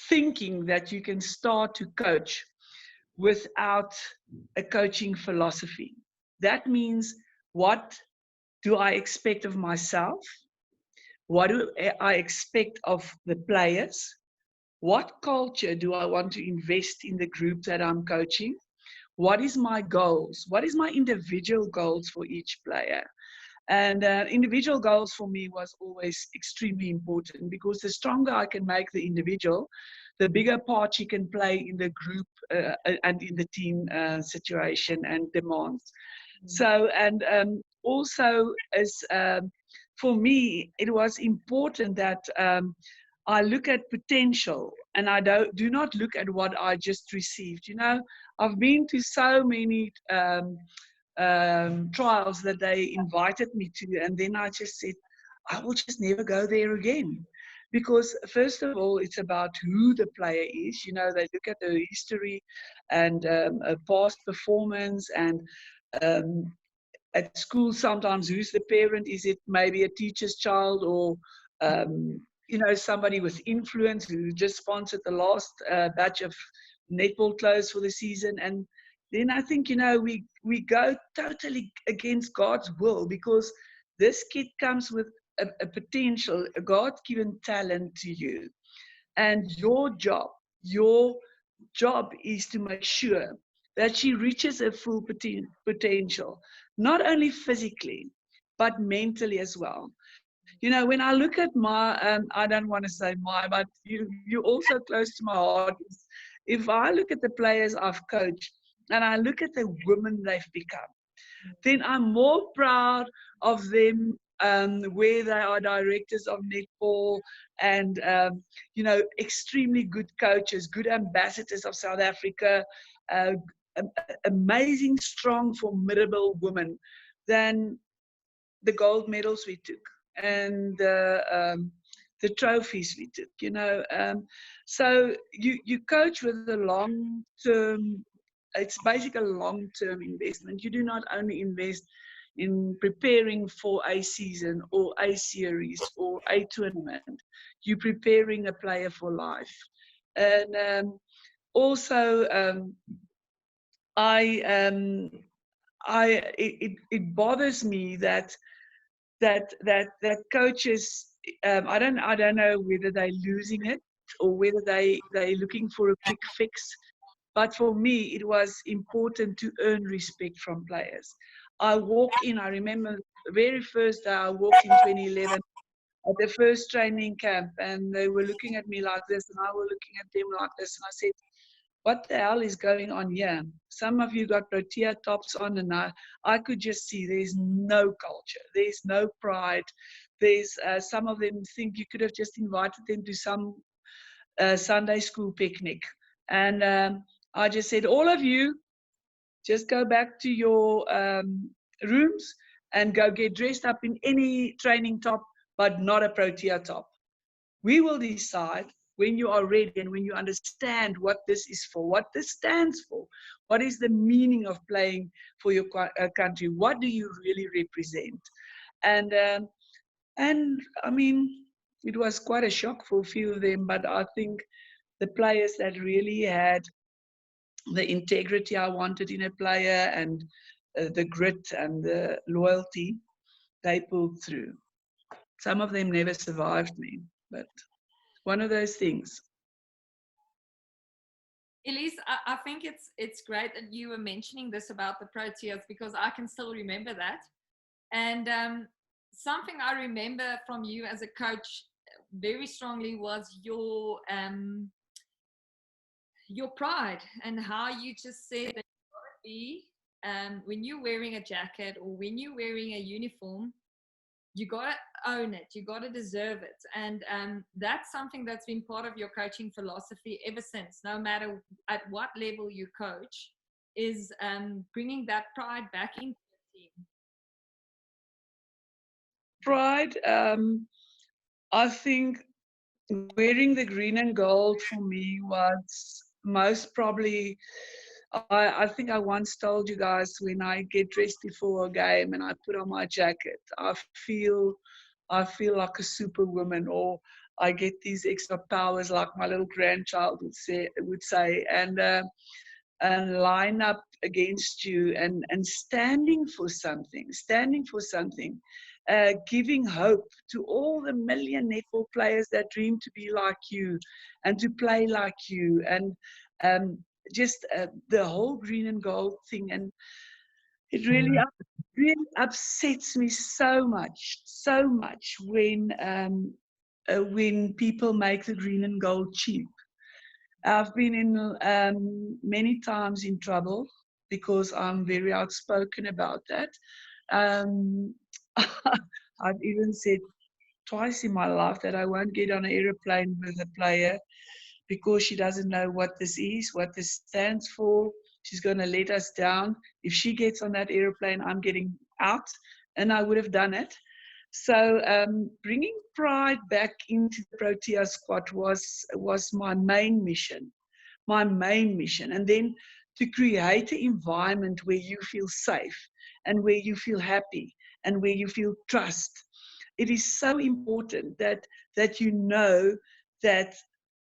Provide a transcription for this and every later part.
thinking that you can start to coach without a coaching philosophy. That means, what do I expect of myself? What do I expect of the players? What culture do I want to invest in the group that I'm coaching? What is my goals? What is my individual goals for each player? And individual goals for me was always extremely important, because the stronger I can make the individual, the bigger part she can play in the group and in the team situation and demands. So, and also as for me, it was important that I look at potential, and I do not look at what I just received. You know, I've been to so many trials that they invited me to, and then I just said, I will just never go there again. Because first of all, it's about who the player is. You know, they look at the history and a past performance, and um, at school sometimes who's the parent. Is it maybe a teacher's child, or you know, somebody with influence who just sponsored the last batch of netball clothes for the season? And then I think, you know, we go totally against God's will, because this kid comes with a potential, a God-given talent to you. And your job is to make sure that she reaches her full potential, not only physically, but mentally as well. You know, when I look at my, I don't want to say my, but you're also close to my heart. If I look at the players I've coached and I look at the women they've become, then I'm more proud of them, where they are directors of netball and, you know, extremely good coaches, good ambassadors of South Africa, uh, amazing, strong, formidable women, than the gold medals we took and the trophies we took, you know. So you coach with a long-term, it's basically a long-term investment. You do not only invest in preparing for a season or a series or a tournament, you're preparing a player for life. And also, it bothers me that coaches, I don't know whether they're losing it or whether they're looking for a quick fix. But for me, it was important to earn respect from players. I walk in, I remember the very first day I walked in 2011 at the first training camp, and they were looking at me like this, and I was looking at them like this, and I said, what the hell is going on here? Some of you got Protea tops on, and I could just see there's no culture, there's no pride. There's some of them think you could have just invited them to some Sunday school picnic. And I just said, all of you, just go back to your rooms and go get dressed up in any training top, but not a Protea top. We will decide when you are ready and when you understand what this is for, what this stands for, what is the meaning of playing for your country, what do you really represent. And I mean, it was quite a shock for a few of them, but I think the players that really had the integrity I wanted in a player, and the grit and the loyalty, they pulled through. Some of them never survived me, but one of those things. Elize, I think it's great that you were mentioning this about the Proteas, because I can still remember that. And something I remember from you as a coach very strongly was your pride, and how you just said that you got to be, when you're wearing a jacket or when you're wearing a uniform, you got to own it, you got to deserve it. And that's something that's been part of your coaching philosophy ever since, no matter at what level you coach, is bringing that pride back into the team. Pride, I think wearing the green and gold for me was most probably, I think I once told you guys, when I get dressed before a game and I put on my jacket, I feel like a superwoman, or I get these extra powers, like my little grandchild would say, and line up against you and standing for something, giving hope to all the million netball players that dream to be like you and to play like you, and just the whole green and gold thing. And it really upsets me so much when people make the green and gold cheap. I've been in many times in trouble because I'm very outspoken about that. Um, I've even said twice in my life that I won't get on an aeroplane with a player because she doesn't know what this is, what this stands for. She's going to let us down. If she gets on that aeroplane, I'm getting out, and I would have done it. So bringing pride back into the Protea squad was my main mission, and then to create an environment where you feel safe and where you feel happy and where you feel trust. It is so important that you know that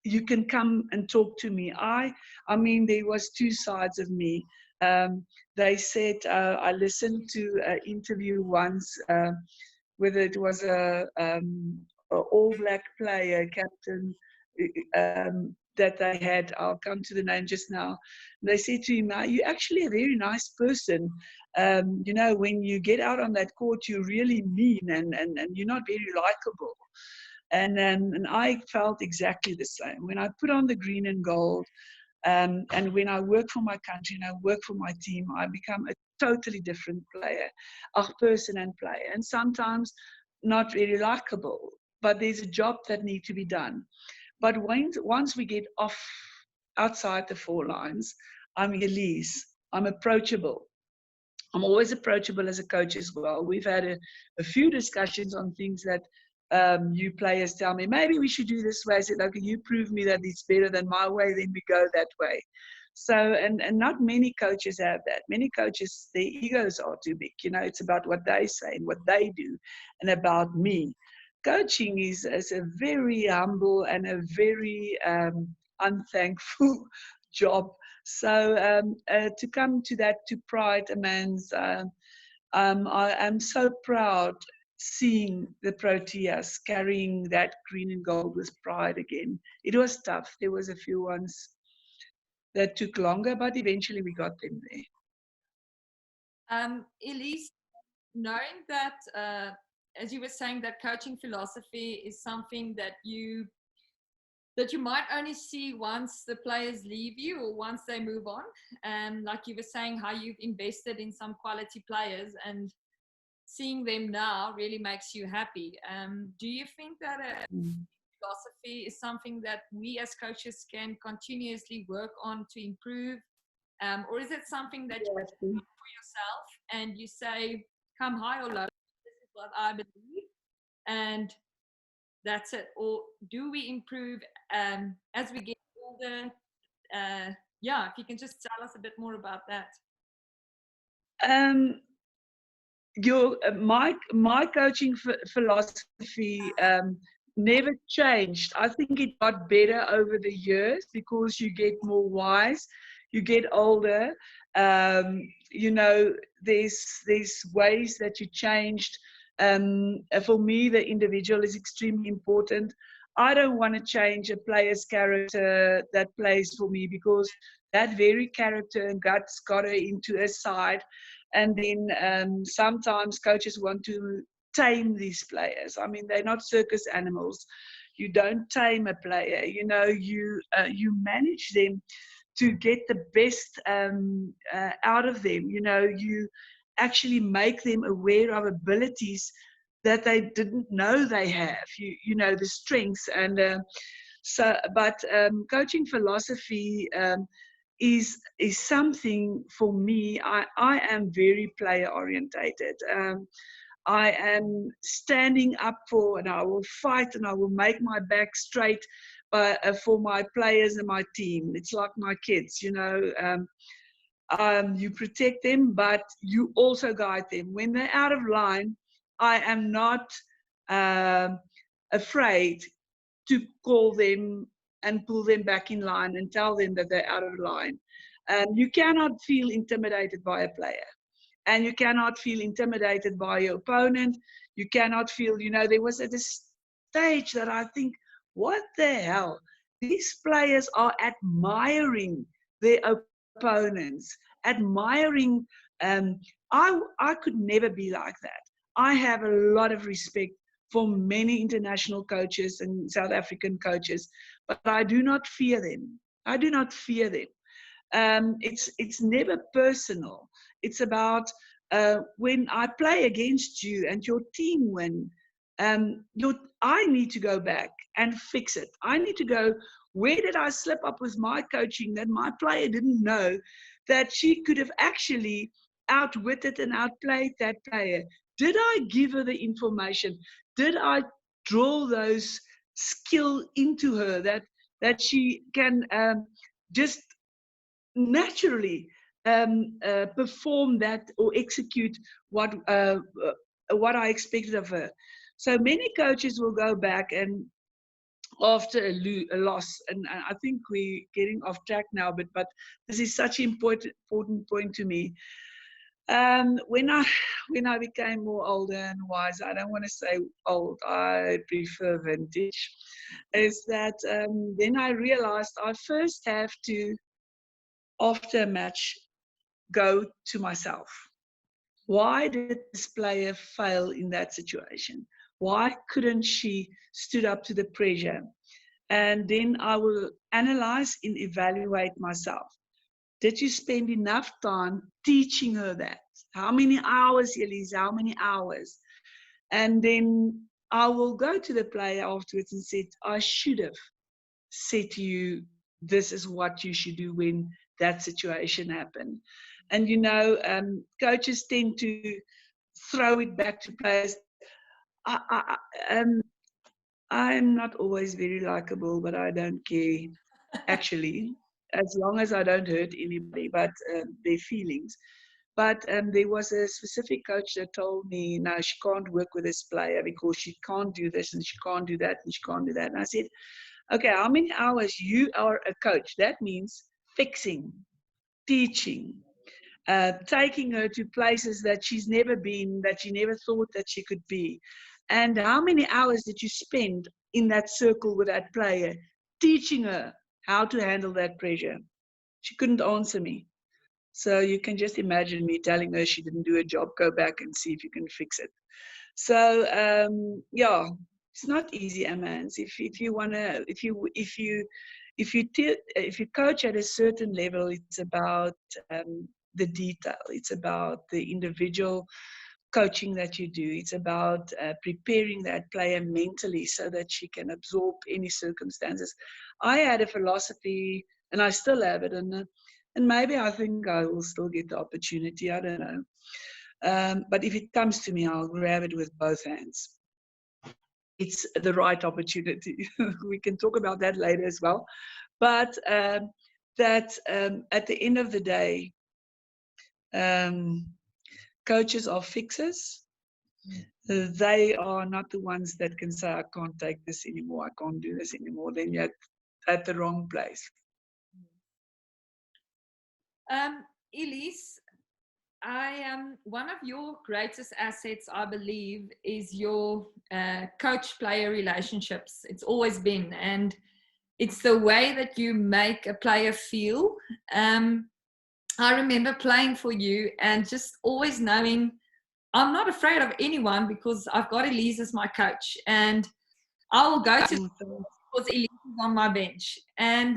you can come and talk to me. I mean, there was two sides of me. They said, I listened to an interview once, whether it was a All Black player, captain, that they had. I'll come to the name just now. They said to him, "You're actually a very nice person. You know, when you get out on that court, you're really mean and you're not very likable." And I felt exactly the same. When I put on the green and gold, and when I work for my country and I work for my team, I become a totally different player, a person and player. And sometimes not very likable, but there's a job that needs to be done. But once we get outside the four lines, I'm Elize. I'm approachable. I'm always approachable as a coach as well. We've had a few discussions on things that you players tell me, maybe we should do this way. I said, okay, you prove me that it's better than my way, then we go that way. So, and not many coaches have that. Many coaches, their egos are too big. You know, it's about what they say and what they do and about me. Coaching is a very humble and a very unthankful job. So to come to that, to pride, Amanda's, I am so proud seeing the Proteas carrying that green and gold with pride again. It was tough. There was a few ones that took longer, but eventually we got them there. Elize, knowing that, as you were saying, that coaching philosophy is something that you might only see once the players leave you or once they move on. Like you were saying, how you've invested in some quality players and seeing them now really makes you happy. Do you think that a philosophy is something that we as coaches can continuously work on to improve? Or is it something that you do for yourself and you say, come high or low, this is what I believe, and that's it? Or do we improve as we get older? Yeah, if you can just tell us a bit more about that. My coaching philosophy never changed. I think it got better over the years because you get more wise, you get older. You know, there's ways that you changed. For me, the individual is extremely important. I don't want to change a player's character that plays for me because that very character and guts got her into a side. And then sometimes coaches want to tame these players. I mean, they're not circus animals. You don't tame a player. You know, you manage them to get the best out of them. You know, you actually make them aware of abilities that they didn't know they have. You know, the strengths and but coaching philosophy is something for me. I am very player orientated. I am standing up for, and I will fight, and I will make my back straight for my players and my team. It's like my kids, you know. You protect them, but you also guide them. When they're out of line, I am not afraid to call them and pull them back in line and tell them that they're out of line. You cannot feel intimidated by a player. And you cannot feel intimidated by your opponent. You cannot feel, there was at a stage that I think, what the hell? These players are admiring their opponents, admiring. I could never be like that. I have a lot of respect for many international coaches and South African coaches, but I do not fear them. I do not fear them. It's never personal. It's about when I play against you and your team win, I need to go back and fix it. I need to go, where did I slip up with my coaching that my player didn't know that she could have actually outwitted and outplayed that player? Did I give her the information? Did I draw those skill into her that she can just naturally perform that or execute what I expected of her? So many coaches will go back and after a loss, and I think we're getting off track now, but this is such an important point to me. When I became more older and wiser, I don't want to say old, I prefer vintage, is that then I realized I first have to, after a match, go to myself. Why did this player fail in that situation? Why couldn't she stood up to the pressure? And then I will analyze and evaluate myself. Did you spend enough time teaching her that? How many hours, Elize? How many hours? And then I will go to the player afterwards and say, I should have said to you, this is what you should do when that situation happened. And coaches tend to throw it back to players. I'm not always very likable, but I don't care, actually, as long as I don't hurt anybody, but their feelings. But there was a specific coach that told me, no, she can't work with this player because she can't do this and she can't do that and she can't do that. And I said, okay, how many hours you are a coach? That means fixing, teaching, taking her to places that she's never been, that she never thought that she could be. And how many hours did you spend in that circle with that player, teaching her how to handle that pressure? She couldn't answer me. So you can just imagine me telling her she didn't do a job, go back and see if you can fix it. So yeah, it's not easy, Amanda. If you coach at a certain level, it's about the detail. It's about the individual coaching that you do. It's about preparing that player mentally so that she can absorb any circumstances. I had a philosophy, and I still have it, and maybe I think I will still get the opportunity. I don't know. But if it comes to me, I'll grab it with both hands. It's the right opportunity. We can talk about that later as well. But at the end of the day, coaches are fixers. They are not the ones that can say, I can't take this anymore, I can't do this anymore. Then you're at the wrong place. Elize, one of your greatest assets, I believe, is your coach-player relationships. It's always been, and it's the way that you make a player feel. I remember playing for you and just always knowing I'm not afraid of anyone because I've got Elize as my coach, and I will go to because Elize is on my bench. And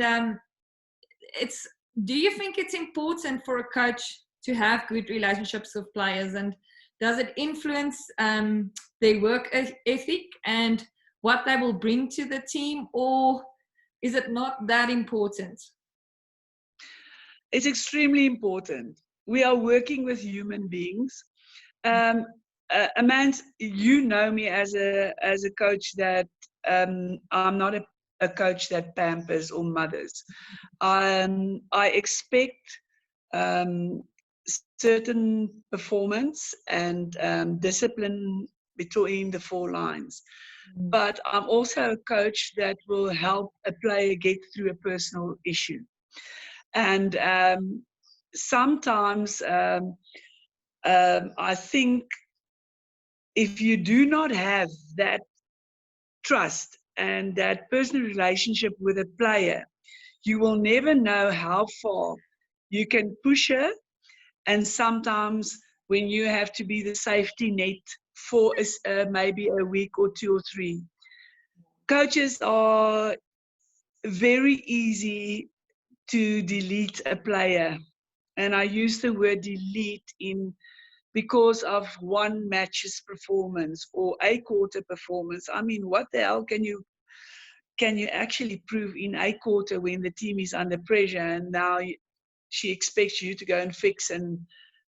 do you think it's important for a coach to have good relationships with players, and does it influence their work ethic and what they will bring to the team, or is it not that important? It's extremely important. We are working with human beings. Amanda, you know me as a coach that I'm not a coach that pampers or mothers. I expect certain performance and discipline between the four lines. Mm. but I'm also a coach that will help a player get through a personal issue. And sometimes I think if you do not have that trust and that personal relationship with a player, you will never know how far you can push her. And sometimes when you have to be the safety net for maybe a week or 2 or 3, coaches are very easy to delete a player. And I use the word delete in because of one match's performance or a quarter performance. I mean, what the hell can you actually prove in a quarter when the team is under pressure and now she expects you to go and fix and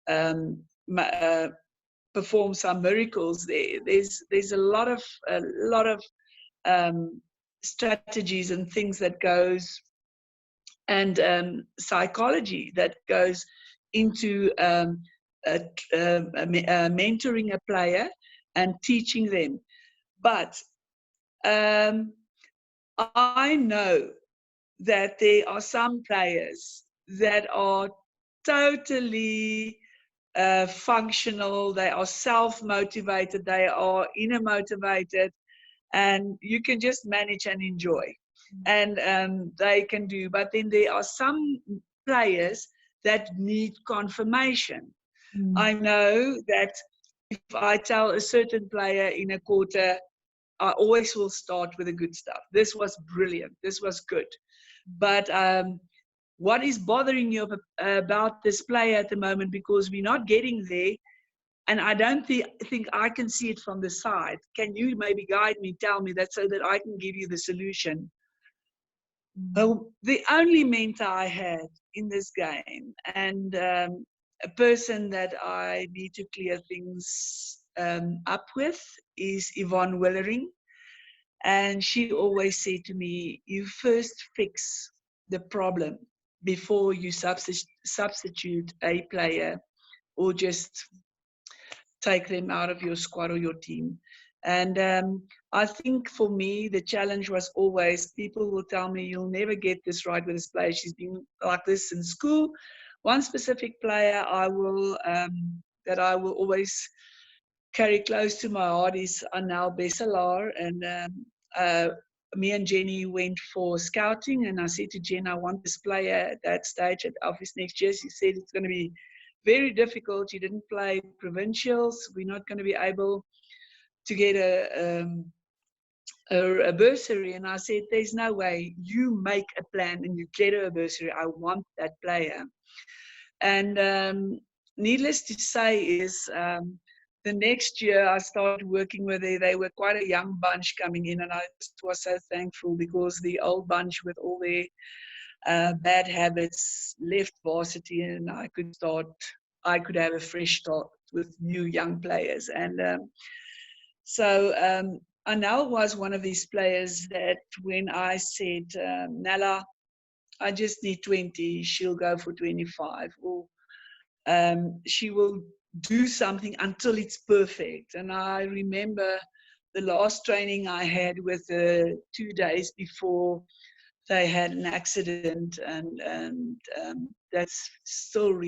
um, perform some miracles there. There's a lot of um, strategies and things that goes and psychology that goes into mentoring a player and teaching them. But um, I know that there are some players that are totally functional, they are self-motivated, they are inner motivated, and you can just manage and enjoy. And they can do, but then there are some players that need confirmation. Mm. I know that if I tell a certain player in a quarter, I always will start with the good stuff. This was brilliant. This was good. But what is bothering you about this player at the moment? Because we're not getting there, and I don't think I can see it from the side. Can you maybe guide me, tell me that so that I can give you the solution? The only mentor I had in this game, and a person that I need to clear things up with, is Yvonne Willering. And she always said to me, you first fix the problem before you substitute a player or just take them out of your squad or your team. And I think for me, the challenge was always, people will tell me, you'll never get this right with this player. She's been like this in school. One specific player that I will always carry close to my heart is Anel Bessalar. And uh, me and Jenny went for scouting, and I said to Jen, I want this player at that stage at Office next year. She said it's going to be very difficult. You didn't play provincials. We're not going to be able to get a bursary. And I said, there's no way. You make a plan and you get her a bursary. I want that player. And needless to say is the next year I started working with her. They were quite a young bunch coming in, and I just was so thankful because the old bunch with all their bad habits left varsity, and I could have a fresh start with new young players. And Anel was one of these players that when I said, Nella, I just need 20, she'll go for 25. Or she will do something until it's perfect. And I remember the last training I had with her 2 days before they had an accident, and that's still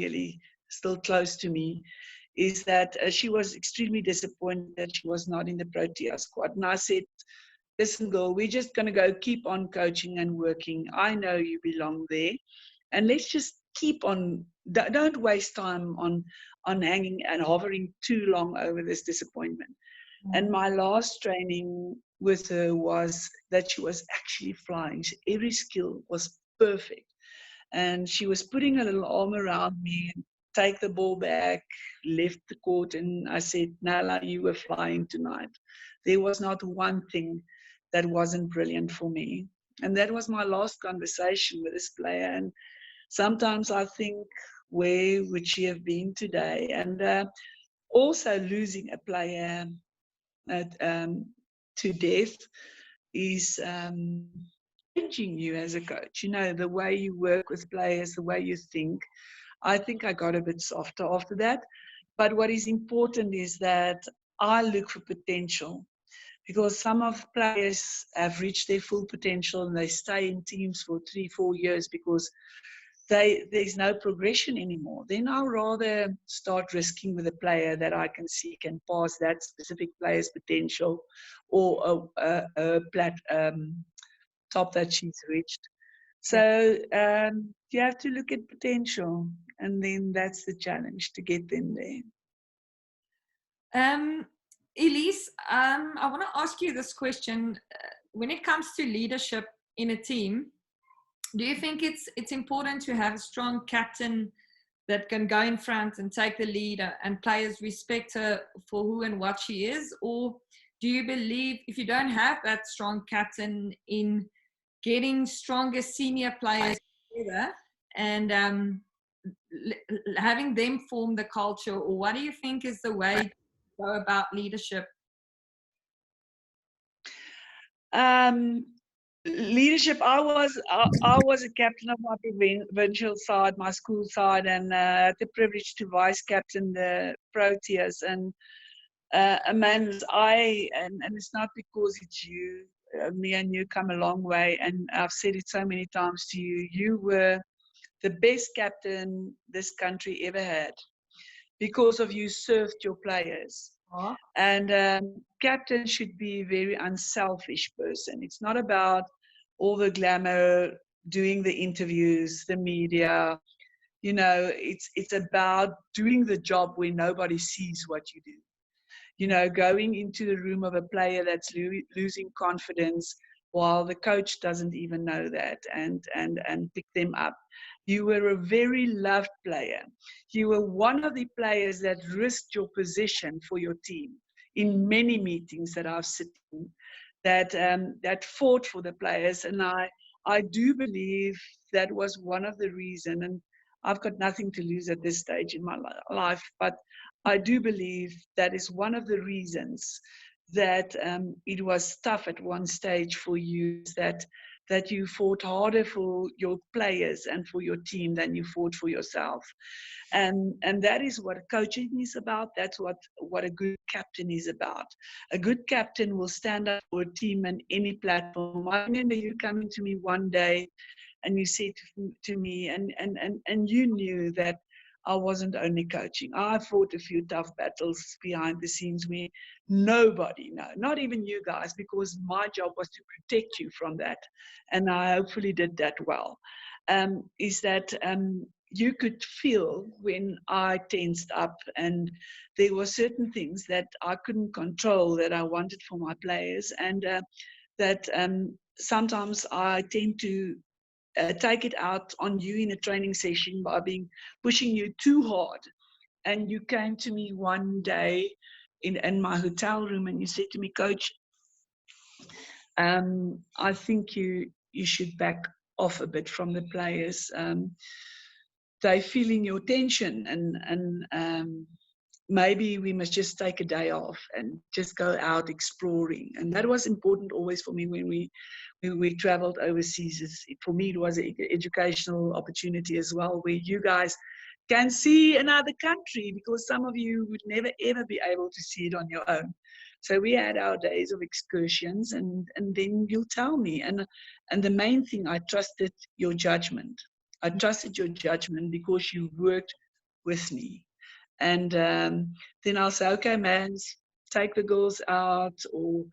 close to me, is that she was extremely disappointed that she was not in the Protea squad. And I said, listen, girl, we're just going to go keep on coaching and working. I know you belong there. And let's just keep on, don't waste time on hanging and hovering too long over this disappointment. And my last training with her was that she was actually flying. Every skill was perfect. And she was putting a little arm around me and take the ball back, left the court. And I said, Nala, you were flying tonight. There was not one thing that wasn't brilliant for me. And that was my last conversation with this player. And sometimes I think, where would she have been today? And also losing a player to death is changing you as a coach. You know, the way you work with players, the way you think. I think I got a bit softer after that. But what is important is that I look for potential, because some of players have reached their full potential and they stay in teams for 3-4 years because there's no progression anymore. Then I'll rather start risking with a player that I can see can pass that specific player's potential or a top that she's reached. So you have to look at potential, and then that's the challenge to get them there. Elize, I want to ask you this question. When it comes to leadership in a team, do you think it's important to have a strong captain that can go in front and take the lead and players respect her for who and what she is? Or do you believe if you don't have that strong captain in getting stronger senior players together and having them form the culture, or what do you think is the way to go about leadership? Leadership, I was a captain of my provincial side, my school side, and had the privilege to vice captain the Proteas. And Amanda, and it's not because it's you, me and you come a long way, and I've said it so many times to you, you were the best captain this country ever had because of you served your players. Oh. And captain should be a very unselfish person. It's not about all the glamour, doing the interviews, the media. You know, it's about doing the job where nobody sees what you do. You know, going into the room of a player that's losing confidence while the coach doesn't even know that, and pick them up. You were a very loved player. You were one of the players that risked your position for your team in many meetings that I've sat in, that fought for the players. And I do believe that was one of the reasons, and I've got nothing to lose at this stage in my life, but I do believe that is one of the reasons that it was tough at one stage for you, that you fought harder for your players and for your team than you fought for yourself. And that is what coaching is about. That's what a good captain is about. A good captain will stand up for a team on any platform. I remember you coming to me one day and you said to me, and you knew that I wasn't only coaching. I fought a few tough battles behind the scenes where nobody knows, not even you guys, because my job was to protect you from that. And I hopefully did that well. Is that you could feel when I tensed up, and there were certain things that I couldn't control that I wanted for my players, and that sometimes I tend to take it out on you in a training session by pushing you too hard. And you came to me one day in my hotel room and you said to me, Coach, I think you should back off a bit from the players. They're feeling your tension, and maybe we must just take a day off and just go out exploring. And that was important always for me when we traveled overseas. For me, it was an educational opportunity as well, where you guys can see another country, because some of you would never ever be able to see it on your own. So we had our days of excursions, and then you'll tell me. And the main thing, I trusted your judgment. I trusted your judgment because you worked with me. And then I'll say, okay, man, take the girls out, or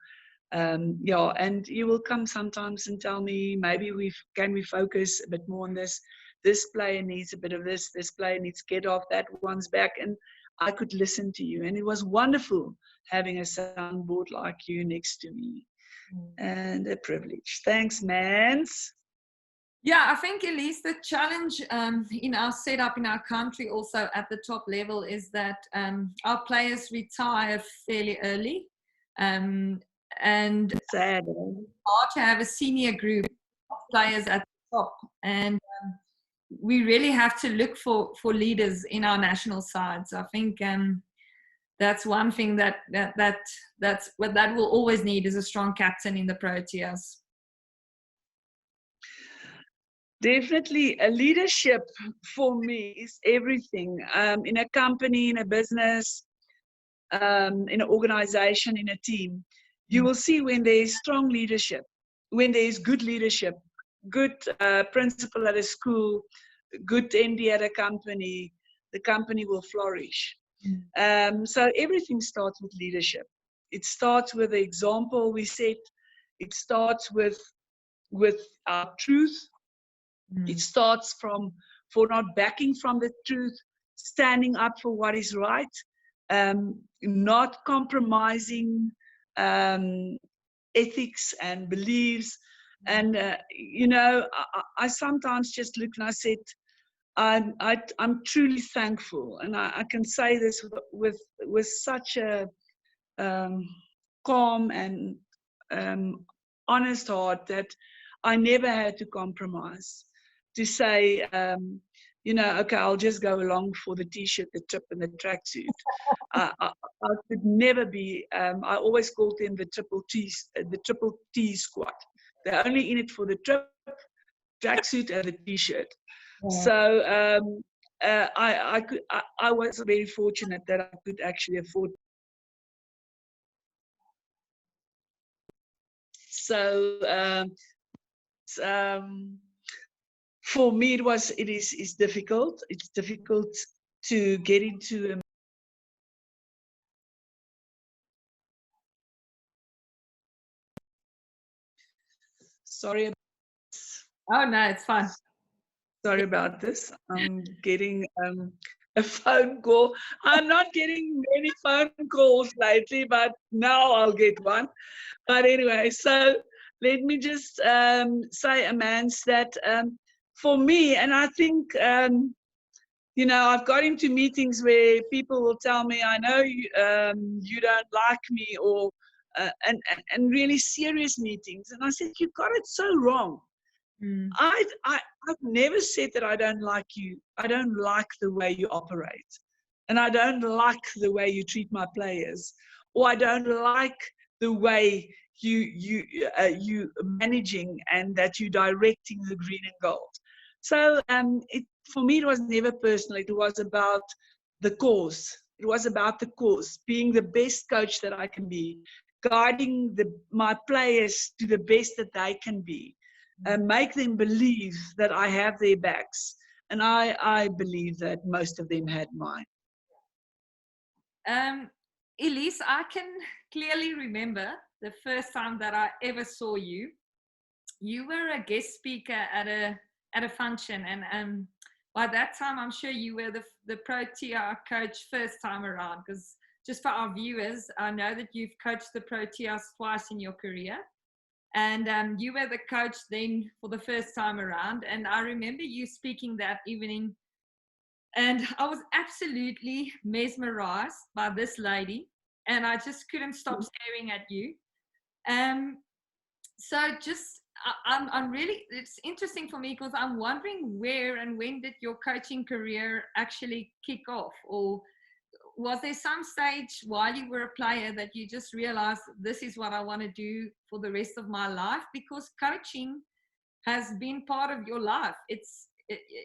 yeah, and you will come sometimes and tell me, maybe can we focus a bit more on this? This player needs a bit of this. This player needs to get off. That one's back. And I could listen to you. And it was wonderful having a soundboard like you next to me. And a privilege. Thanks, Mans. Yeah, I think, Elize, the challenge in our setup in our country also at the top level is that our players retire fairly early. And sad. It's hard to have a senior group of players at the top. And we really have to look for leaders in our national sides. I think that's one thing that's what that will always need, is a strong captain in the Proteas. Definitely, a leadership for me is everything. In a company, in a business, in an organization, in a team. You will see when there is strong leadership, when there is good leadership, good principal at a school, good MD at a company, the company will flourish. So everything starts with leadership. It starts with the example we set. It starts with our truth. It starts for not backing from the truth, standing up for what is right, not compromising ethics and beliefs. And, I sometimes just look and I said, I'm truly thankful. And I can say this with such a calm and honest heart that I never had to compromise. To say, okay, I'll just go along for the t-shirt, the tip, and the tracksuit. I could never be. I always called them the triple T squad. They're only in it for the trip, tracksuit, and the t-shirt. Yeah. So I was very fortunate that I could actually afford. So for me, it is difficult. It's difficult to get into. Sorry. Oh no, it's fine. Sorry about this. I'm getting a phone call. I'm not getting many phone calls lately, but now I'll get one. But anyway, so let me just say, Amanda, that for me, and I think, I've got into meetings where people will tell me, I know you don't like me, or and really serious meetings. And I said, you got it so wrong. I've never said that I don't like you. I don't like the way you operate. And I don't like the way you treat my players. Or I don't like the way you managing and that you directing the green and gold. So for me, it was never personal. It was about the cause. It was about the cause, being the best coach that I can be, guiding my players to the best that they can be. Make them believe that I have their backs. And I believe that most of them had mine. Elize, I can clearly remember the first time that I ever saw you. You were a guest speaker at a function, and by that time, I'm sure you were the Protea coach first time around, because just for our viewers, I know that you've coached the Proteas twice in your career. And you were the coach then for the first time around. And I remember you speaking that evening. And I was absolutely mesmerized by this lady. And I just couldn't stop staring at you. So just, I'm really, it's interesting for me because I'm wondering where and when did your coaching career actually kick off? Or was there some stage while you were a player that you just realized this is what I want to do for the rest of my life? Because coaching has been part of your life.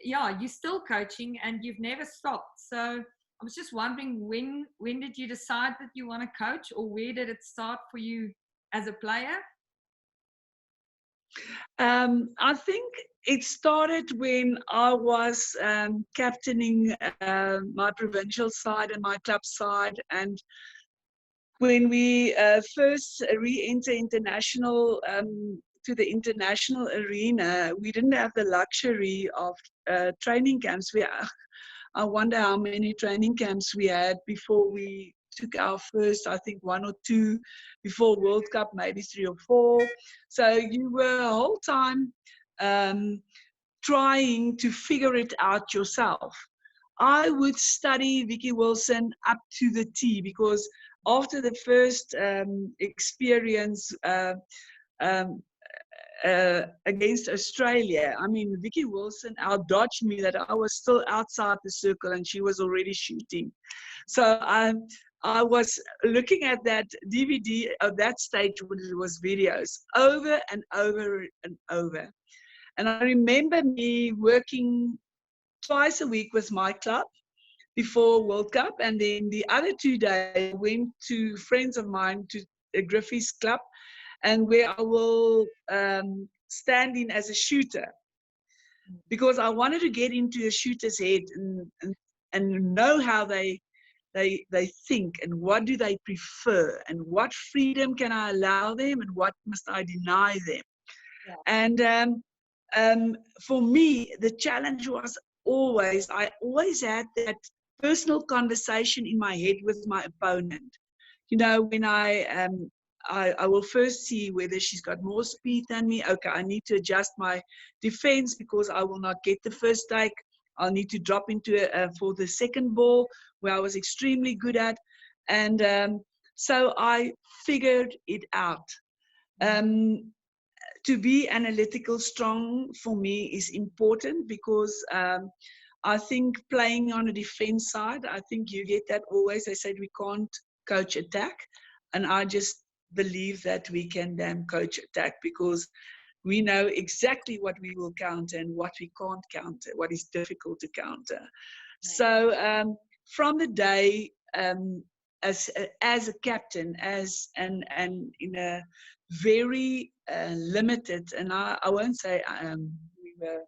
You're still coaching and you've never stopped. So I was just wondering when did you decide that you want to coach, or where did it start for you as a player? I think it started when I was captaining my provincial side and my club side, and when we first re-enter international to the international arena, we didn't have the luxury of training camps. I wonder how many training camps we had before we took our first, I think 1 or 2 before World Cup, maybe 3 or 4. So you were a whole time trying to figure it out yourself. I would study Vicky Wilson up to the T, because after the first experience against Australia, I mean, Vicky Wilson outdodged me that I was still outside the circle and she was already shooting. So I was looking at that DVD of that stage when it was videos over and over and over. And I remember me working twice a week with my club before World Cup, and then the other 2 days I went to friends of mine Griffiths Club, and where I will stand in as a shooter, because I wanted to get into a shooter's head and know how they think, and what do they prefer, and what freedom can I allow them, and what must I deny them. And for me, the challenge was I always had that personal conversation in my head with my opponent. You know, when I will first see whether she's got more speed than me. Okay, I need to adjust my defense because I will not get the first take. I'll need to drop into for the second ball, where I was extremely good at. And so I figured it out. To be analytical strong for me is important, because I think playing on a defense side, I think you get that always. They said we can't coach attack. And I just believe that we can damn coach attack, because we know exactly what we will counter and what we can't counter, what is difficult to counter. So from the day, as a captain, and in a very limited, and I won't say we were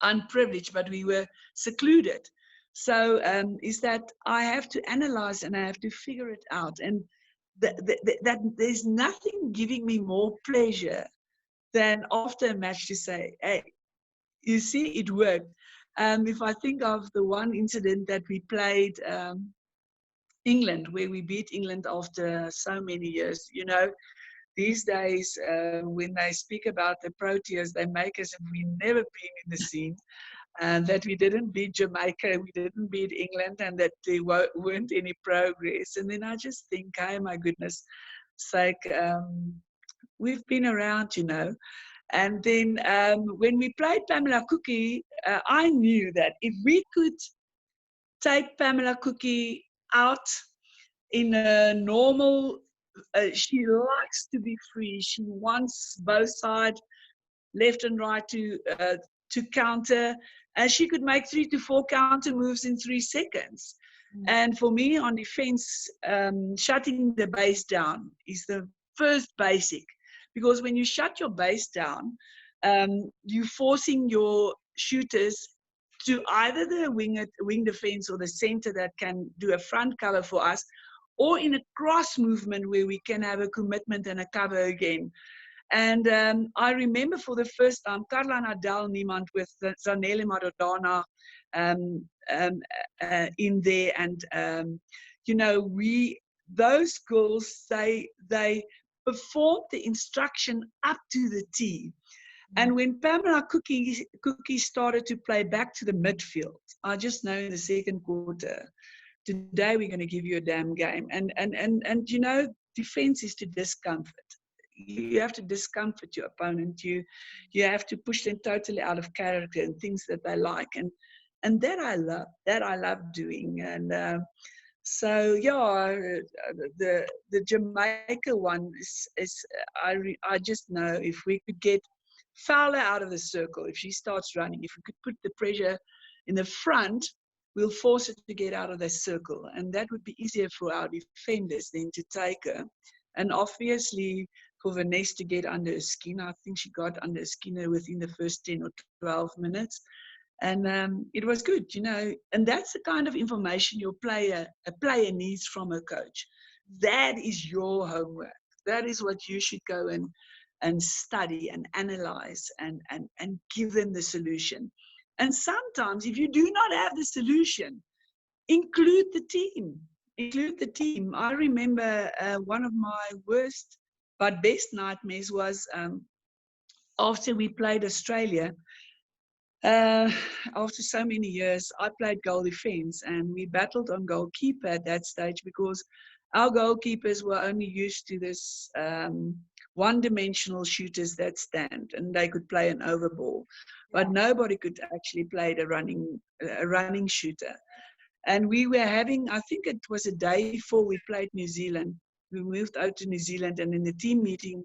unprivileged, but we were secluded. So is that I have to analyze and I have to figure it out. And that there's nothing giving me more pleasure than after a match to say, hey, you see, it worked. If I think of the one incident that we played England, where we beat England after so many years, you know, these days, when they speak about the Proteas, they make as if we've never been in the scene, and that we didn't beat Jamaica, we didn't beat England, and that there weren't any progress. And then I just think, oh my goodness sake, we've been around, you know. And then when we played Pamela Cookie, I knew that if we could take Pamela Cookie out in a normal, she likes to be free. She wants both sides, left and right, to counter. And she could make 3 to 4 counter moves in 3 seconds. And for me on defense, shutting the base down is the first basic. Because when you shut your base down, you're forcing your shooters to either the wing defense or the center that can do a front cover for us, or in a cross movement where we can have a commitment and a cover again. And I remember for the first time, Carla Nadal niemand with Zanele Maradona in there. And, you know, those girls, they performed the instruction up to the T. And when Pamela Cookie started to play back to the midfield, I just know in the second quarter, today we're going to give you a damn game. And you know, defense is to discomfort. You have to discomfort your opponent. You have to push them totally out of character and things that they like. And that I love. That I love doing. And so yeah, the Jamaica one is I just know if we could get Fowler out of the circle, if she starts running, if we could put the pressure in the front, we'll force her to get out of the circle. And that would be easier for our defenders than to take her. And obviously for Vanessa to get under her skin, I think she got under her skin within the first 10 or 12 minutes. And it was good, you know. And that's the kind of information a player needs from a coach. That is your homework. That is what you should go and study and analyze and give them the solution. And sometimes if you do not have the solution, include the team. Include the team. I remember one of my worst but best nightmares was after we played Australia. After so many years, I played goal defense, and we battled on goalkeeper at that stage because our goalkeepers were only used to this one-dimensional shooters that stand, and they could play an overball, but nobody could actually play a running shooter. And we were having, I think it was a day before we played New Zealand. We moved out to New Zealand, and in the team meeting,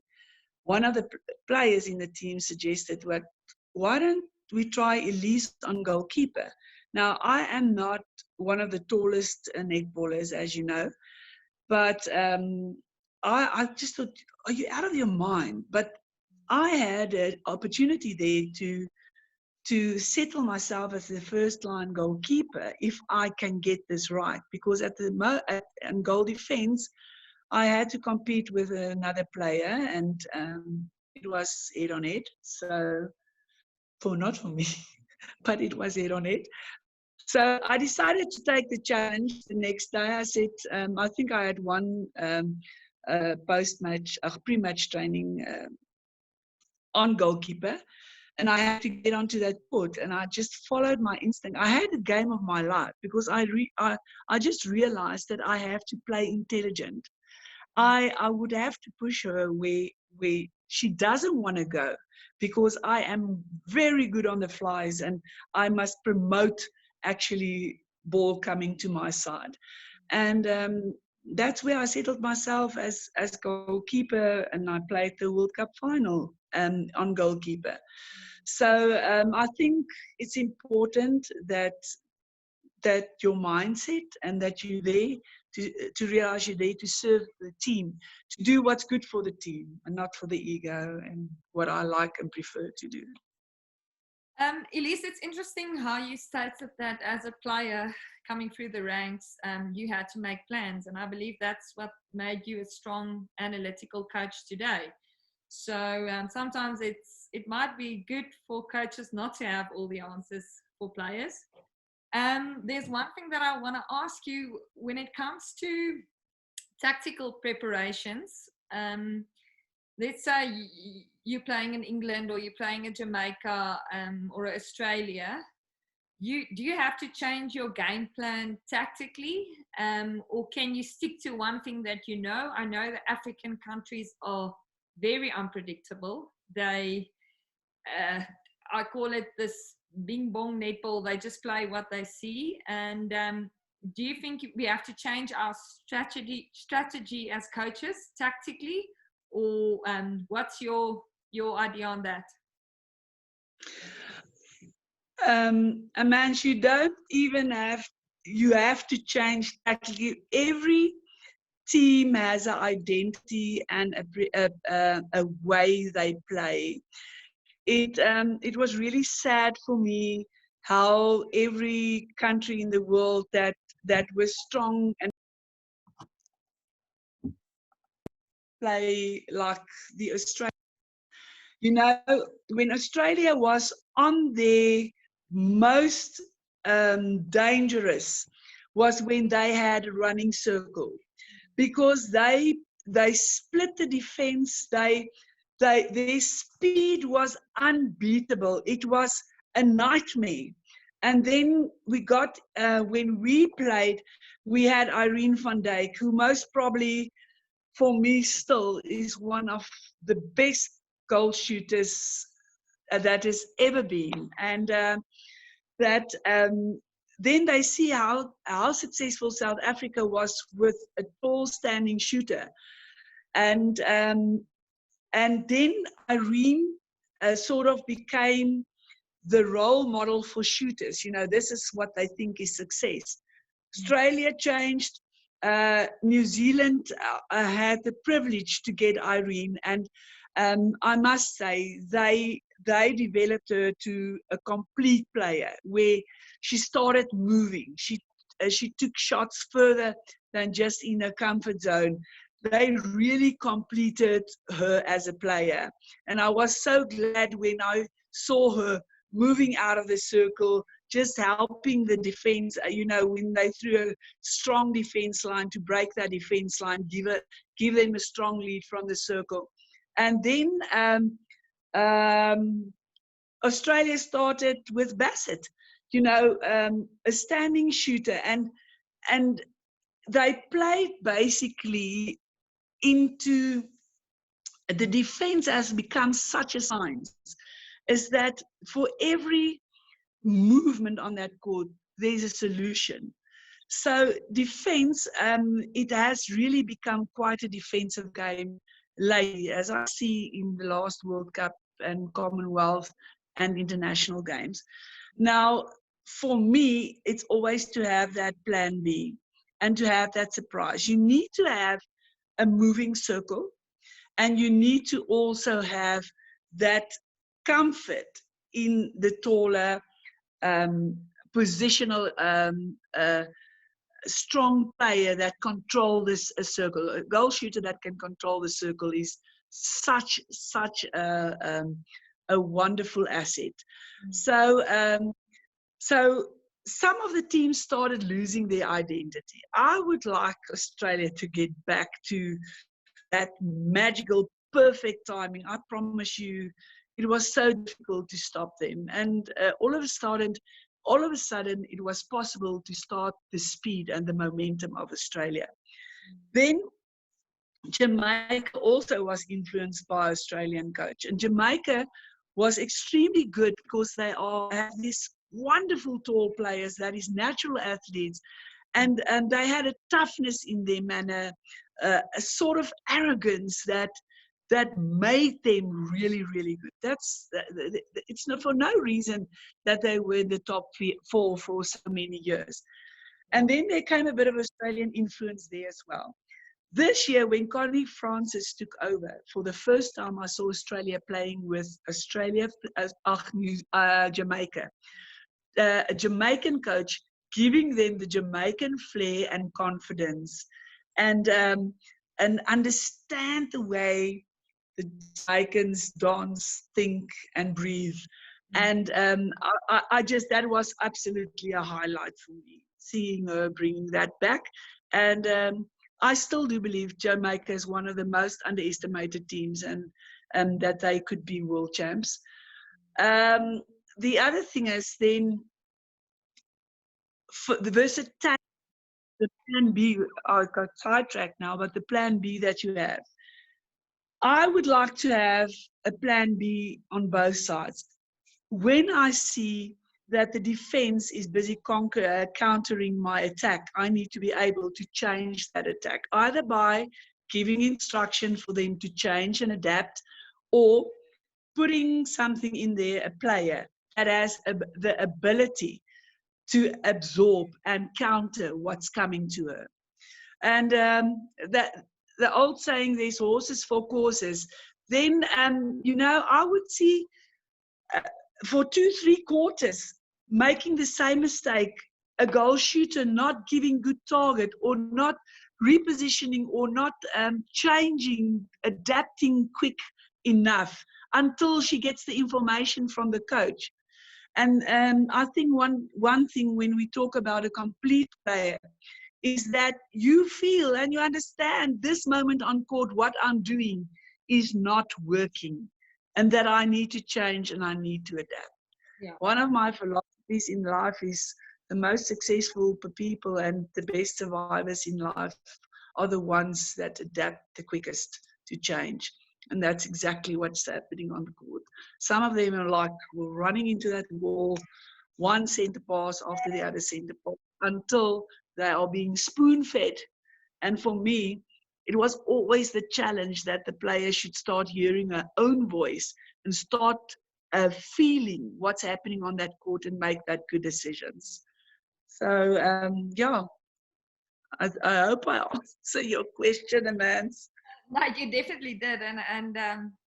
one of the players in the team suggested, well, why don't we try Elize on goalkeeper? Now, I am not one of the tallest netballers, as you know, but I just thought, are you out of your mind? But I had an opportunity there to settle myself as the first line goalkeeper if I can get this right. Because in goal defense, I had to compete with another player, and it was head on head. So, not for me, but it was head on head. So I decided to take the challenge. The next day, I said, I think I had one post-match, pre-match training on goalkeeper, and I had to get onto that court, and I just followed my instinct. I had a game of my life because I just realized that I have to play intelligent. I would have to push her where she doesn't want to go, because I am very good on the flies, and I must promote actually ball coming to my side. And that's where I settled myself as goalkeeper, and I played the World Cup final on goalkeeper. So I think it's important that your mindset, and that you're there to realize you're there to serve the team, to do what's good for the team and not for the ego and what I like and prefer to do. Elize, it's interesting how you stated that as a player coming through the ranks, you had to make plans. And I believe that's what made you a strong analytical coach today. So sometimes it might be good for coaches not to have all the answers for players. There's one thing that I want to ask you when it comes to tactical preparations. Let's say you're playing in England, or you're playing in Jamaica or Australia. Do you have to change your game plan tactically, or can you stick to one thing that you know? I know that African countries are very unpredictable. They, I call it this bing bong netball. They just play what they see. And do you think we have to change our strategy as coaches tactically, or what's your idea on that? Amanda, you don't even you have to change tactically. Every team has an identity and a way they play. It was really sad for me how every country in the world that was strong and play like the Australian. You know, when Australia was on their most dangerous was when they had a running circle, because they split the defense. Their speed was unbeatable. It was a nightmare. And then we got when we played, we had Irene van Dijk, who most probably for me still is one of the best goal shooters that has ever been. And then they see how successful South Africa was with a tall standing shooter. And then Irene sort of became the role model for shooters. You know, this is what they think is success. Australia changed. New Zealand had the privilege to get Irene, and I must say they developed her to a complete player, where she started moving. She took shots further than just in her comfort zone. They really completed her as a player, and I was so glad when I saw her moving out of the circle, just helping the defense, you know, when they threw a strong defense line, to break that defense line, give them a strong lead from the circle. And then Australia started with Bassett, you know, a standing shooter, and they played basically into the defense has become such a science, is that for every movement on that court, there's a solution. So defense, it has really become quite a defensive game lately, as I see in the last World Cup and Commonwealth and international games. Now, for me, it's always to have that plan B and to have that surprise. You need to have a moving circle, and you need to also have that comfort in the taller positional strong player that control this a circle. A goal shooter that can control the circle is such a wonderful asset. So some of the teams started losing their identity. I would like Australia to get back to that magical, perfect timing. I promise you, it was so difficult to stop them. And all of a sudden, it was possible to start the speed and the momentum of Australia. Then Jamaica also was influenced by Australian coach. And Jamaica was extremely good because they have these wonderful tall players that is natural athletes. And they had a toughness in them and a sort of arrogance that made them really, really good. It's not for no reason that they were in the top 4 for so many years. And then there came a bit of Australian influence there as well. This year, when Connie Francis took over, for the first time I saw Australia playing with Jamaica. A Jamaican coach giving them the Jamaican flair and confidence, and understand the way the Jamaicans dance, think, and breathe. And that was absolutely a highlight for me, seeing her bringing that back. And I still do believe Jamaica is one of the most underestimated teams, and that they could be world champs. The other thing is then for the versatility, the plan B, I got sidetracked now, but the plan B that you have. I would like to have a plan B on both sides. When I see that the defense is busy countering my attack, I need to be able to change that attack, either by giving instruction for them to change and adapt, or putting something in there, a player that has the ability to absorb and counter what's coming to her. And the old saying, there's horses for courses. Then, I would see for 2-3 quarters making the same mistake, a goal shooter not giving good target, or not repositioning, or not changing, adapting quick enough until she gets the information from the coach. And I think one thing when we talk about a complete player is that you feel and you understand this moment on court, what I'm doing is not working, and that I need to change and I need to adapt. Yeah. One of my philosophies in life is the most successful people and the best survivors in life are the ones that adapt the quickest to change. And that's exactly what's happening on the court. Some of them are like, we're running into that wall, one center pass after the other center pass, until they are being spoon-fed. And for me, it was always the challenge that the players should start hearing their own voice and start feeling what's happening on that court and make that good decisions. So, I hope I answer your question, Amanda. No, you definitely did. And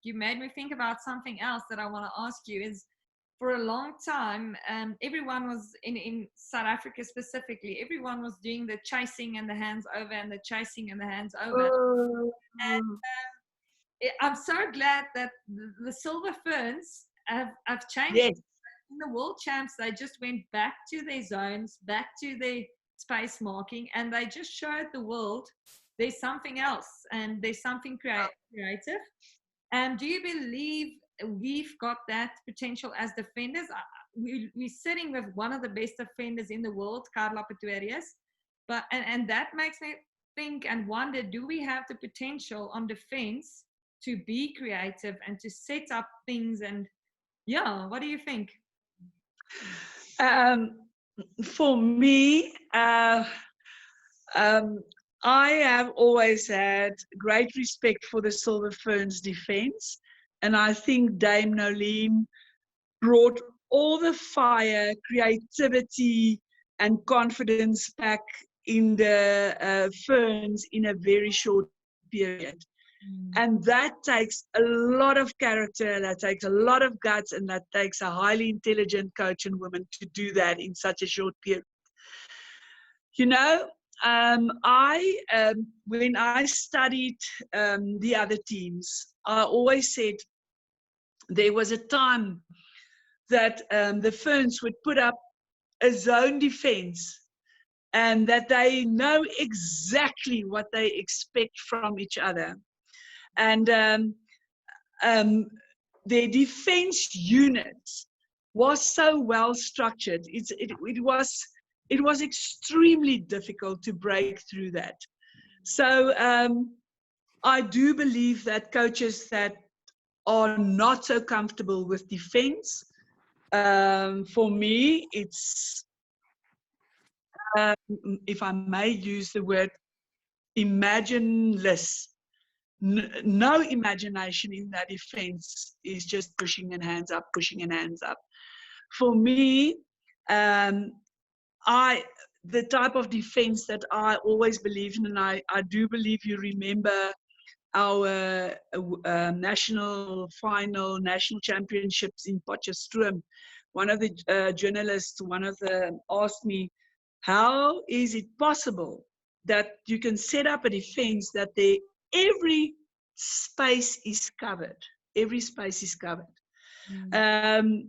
you made me think about something else that I want to ask you is, for a long time, everyone was in South Africa specifically, everyone was doing the chasing and the hands over and the chasing and the hands over. And I'm so glad that the Silver Ferns have changed. Yes. In the World Champs, they just went back to their zones, back to their space marking, and they just showed the world there's something else and there's something creative. Do you believe we've got that potential as defenders? We're sitting with one of the best defenders in the world, Carla Pretorius, and that makes me think and wonder, do we have the potential on defense to be creative and to set up things? And what do you think? For me, I have always had great respect for the Silver Ferns defense. And I think Dame Nolene brought all the fire, creativity, and confidence back in the Ferns in a very short period. Mm. And that takes a lot of character, that takes a lot of guts, and that takes a highly intelligent coach and woman to do that in such a short period. You know, when I studied the other teams, I always said there was a time that the Ferns would put up a zone defense, and that they know exactly what they expect from each other. And their defense units was so well structured. It was extremely difficult to break through that. So I do believe that coaches that are not so comfortable with defense, for me, it's, if I may use the word, imagineless. No imagination in that defense, is just pushing and hands up, pushing and hands up. For me, the type of defense that I always believed in, and I do believe you remember our national final, national championships in Potchefstroom. One of the journalists, asked me, how is it possible that you can set up a defense that every space is covered? Every space is covered. Mm.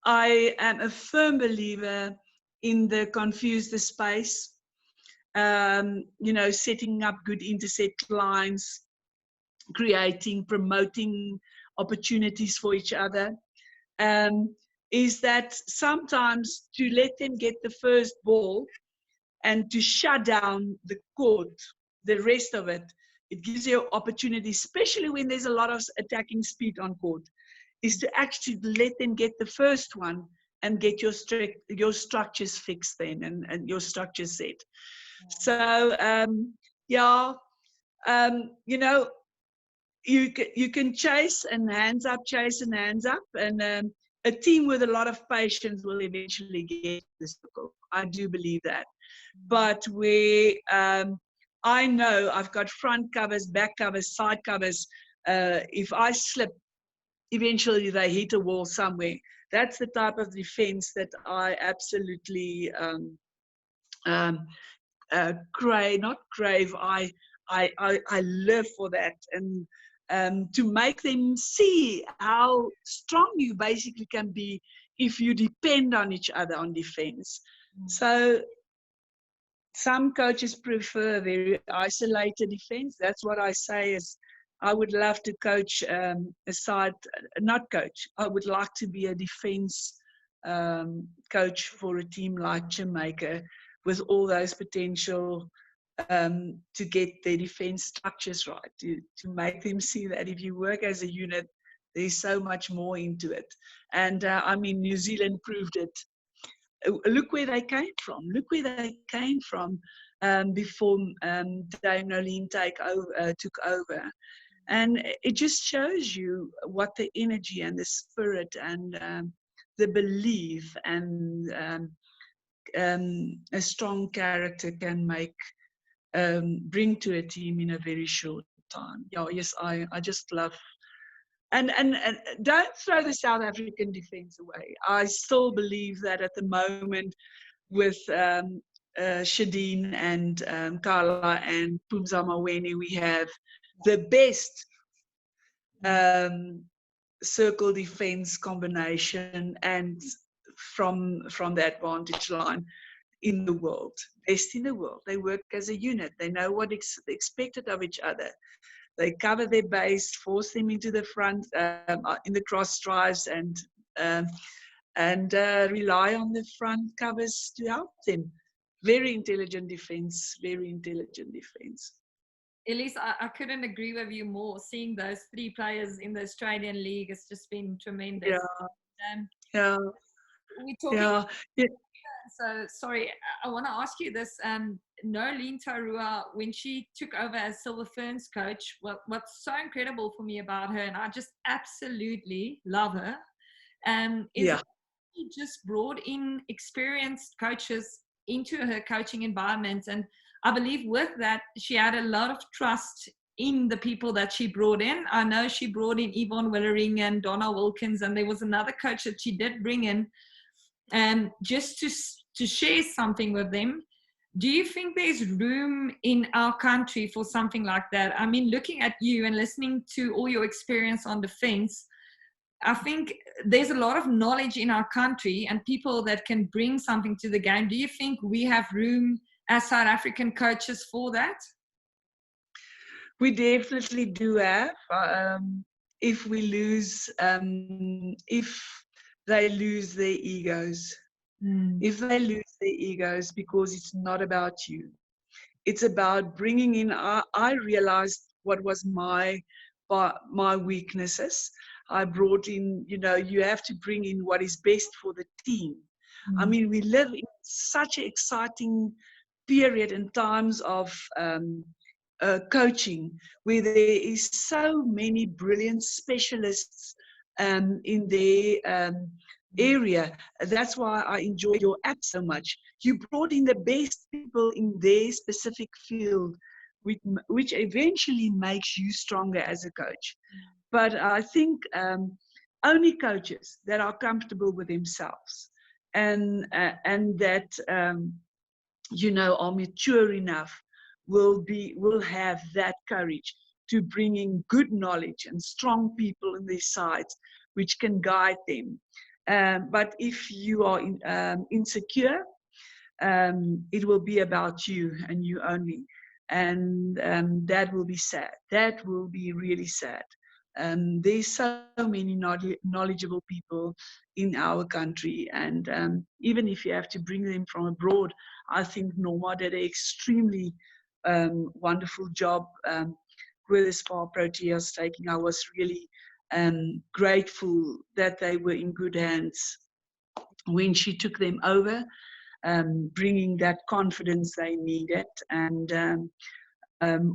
I am a firm believer in the confuse the space, setting up good intercept lines, creating, promoting opportunities for each other. Is that sometimes to let them get the first ball and to shut down the court, the rest of it, it gives you opportunity, especially when there's a lot of attacking speed on court, is to actually let them get the first one and get your structures fixed then, and your structures set. So, you can chase and hands up, and a team with a lot of patience will eventually get the circle. I do believe that. But where I know I've got front covers, back covers, side covers, if I slip, eventually they hit a wall somewhere. That's the type of defense that I absolutely crave. I live for that, and to make them see how strong you basically can be if you depend on each other on defense. So some coaches prefer very isolated defense. That's what I say is, I would love to coach not coach. I would like to be a defense coach for a team like Jamaica, with all those potential to get their defense structures right, to make them see that if you work as a unit, there's so much more into it. And New Zealand proved it. Look where they came from. Look where they came from before Dame Nolene took over. And it just shows you what the energy and the spirit and the belief and a strong character can bring to a team in a very short time. Yeah, yes, I just love. And don't throw the South African defense away. I still believe that at the moment, with Shadeen and Carla and Pumzama Weni, we have the best circle defense combination and from the advantage line in the world, best in the world. They work as a unit. They know what is expected of each other. They cover their base, force them into the front in the cross drives, and rely on the front covers to help them. Very intelligent defense. Very intelligent defense. Elize, I couldn't agree with you more. Seeing those three players in the Australian League has just been tremendous. Yeah. We're talking. Yeah. So, sorry, I want to ask you this. Nolene Taurua, when she took over as Silver Ferns coach, what's so incredible for me about her, and I just absolutely love her, is that she just brought in experienced coaches into her coaching environment. And I believe with that, she had a lot of trust in the people that she brought in. I know she brought in Yvonne Willering and Donna Wilkins, and there was another coach that she did bring in, just to share something with them. Do you think there's room in our country for something like that? I mean, looking at you and listening to all your experience on defense, I think there's a lot of knowledge in our country and people that can bring something to the game. Do you think we have room as South African coaches for that? We definitely do have. If we lose, if they lose their egos, if they lose their egos, because it's not about you, it's about bringing in. I realized what was my weaknesses. I brought in, you have to bring in what is best for the team. I mean, we live in such an exciting period in times of coaching, where there is so many brilliant specialists in their area. That's why I enjoy your app so much. You brought in the best people in their specific field, which eventually makes you stronger as a coach. But I think only coaches that are comfortable with themselves and that are mature enough will have that courage to bring in good knowledge and strong people in their sides, which can guide them. But if you are insecure, it will be about you and you only. And that will be sad. That will be really sad. There's so many knowledgeable people in our country. And even if you have to bring them from abroad, I think Norma did an extremely wonderful job with the Spa Proteas taking. I was really grateful that they were in good hands when she took them over, bringing that confidence they needed, and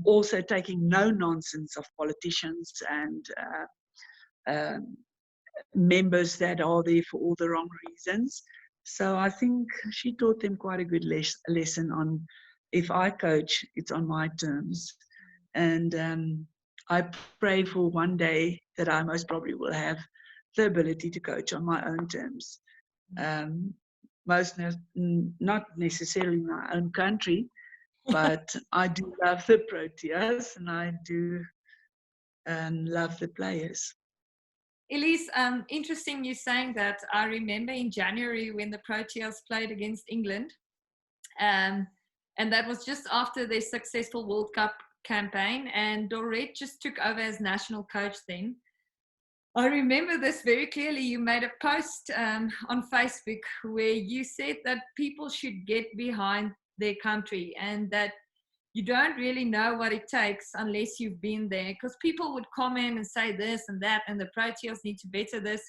also taking no nonsense of politicians and members that are there for all the wrong reasons. So I think she taught them quite a good lesson on, if I coach, it's on my terms. And I pray for one day that I most probably will have the ability to coach on my own terms. Not necessarily my own country, but I do love the Proteas and I do love the players. Elize, interesting you saying that. I remember in January when the Proteas played against England, and that was just after their successful World Cup campaign, and Dorette just took over as national coach then. I remember this very clearly. You made a post on Facebook where you said that people should get behind their country and that you don't really know what it takes unless you've been there, because people would comment and say this and that, and the Proteas need to better this.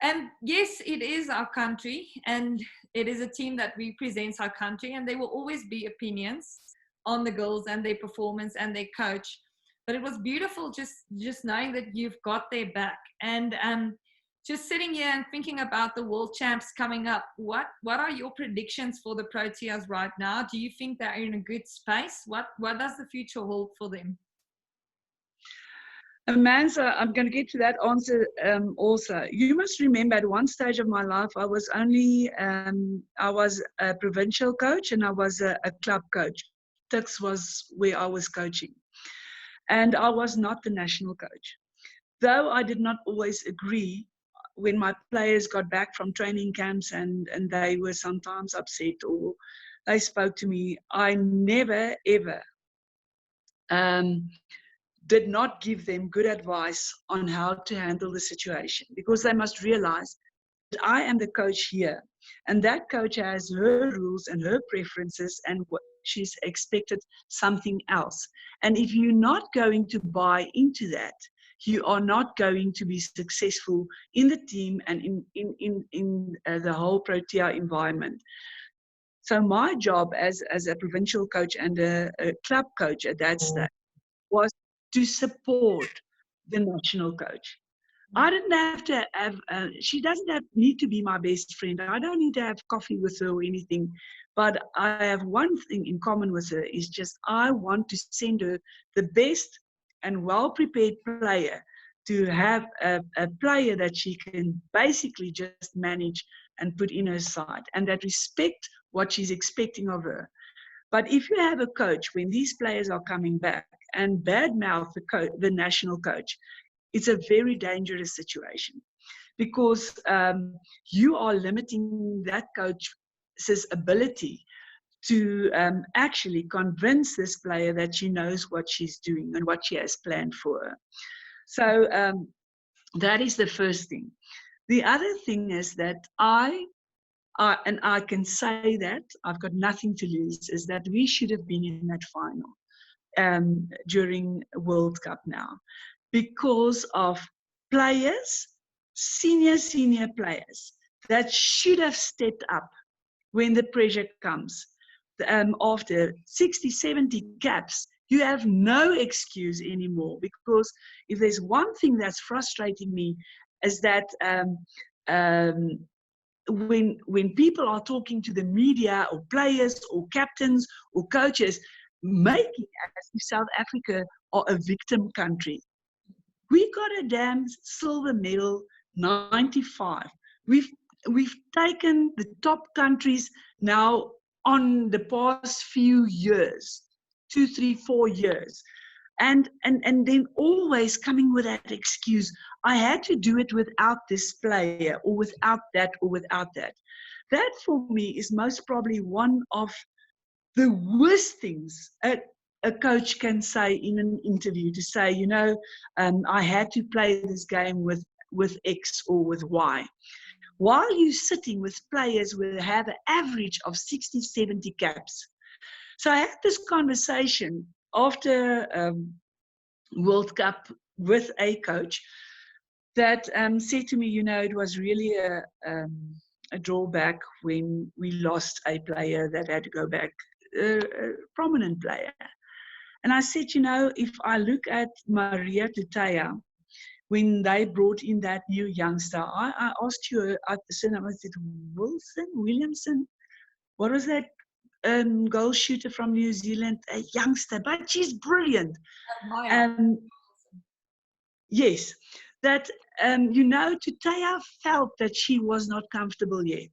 And yes, it is our country, and it is a team that represents our country, and there will always be opinions on the girls and their performance and their coach. But it was beautiful just knowing that you've got their back. And just sitting here and thinking about the world champs coming up, what are your predictions for the Proteas right now? Do you think they're in a good space? What does the future hold for them? Amanda, I'm going to get to that answer also. You must remember, at one stage of my life, I was a provincial coach and I was a club coach. Tux was where I was coaching. And I was not the national coach. Though I did not always agree when my players got back from training camps and they were sometimes upset or they spoke to me, I never, ever did not give them good advice on how to handle the situation, because they must realize that I am the coach here, and that coach has her rules and her preferences, and what she's expected something else. And if you're not going to buy into that, you are not going to be successful in the team and in the whole Protea environment. So my job as a provincial coach and a club coach at that stage was to support the national coach. I didn't have to have, she doesn't need to be my best friend. I don't need to have coffee with her or anything. But I have one thing in common with her, is just I want to send her the best and well-prepared player to have a player that she can basically just manage and put in her side, and that respect what she's expecting of her. But if you have a coach, when these players are coming back and badmouth the national coach, it's a very dangerous situation, because you are limiting that coach's ability to actually convince this player that she knows what she's doing and what she has planned for her. So that is the first thing. The other thing is that and I can say that I've got nothing to lose, is that we should have been in that final during World Cup now, because of players, senior players, that should have stepped up when the pressure comes. After 60, 70 caps, you have no excuse anymore, because if there's one thing that's frustrating me, is that when people are talking to the media or players or captains or coaches, making as if South Africa are a victim country. We got a damn silver medal, 95. We've taken the top countries now on the past few years, 2, 3, 4 years. And then always coming with that excuse, I had to do it without this player, or without that, or without that. That for me is most probably one of the worst things a coach can say in an interview, to say, I had to play this game with X or with Y. While you're sitting with players who have an average of 60, 70 caps. So I had this conversation after World Cup with a coach that said to me, it was really a drawback when we lost a player that had to go back, a prominent player. And I said, if I look at Maria Tutaya, when they brought in that new youngster, I asked you, I said, Williamson, what was that goal shooter from New Zealand, a youngster, but she's brilliant. Yes, that, Tutaya felt that she was not comfortable yet.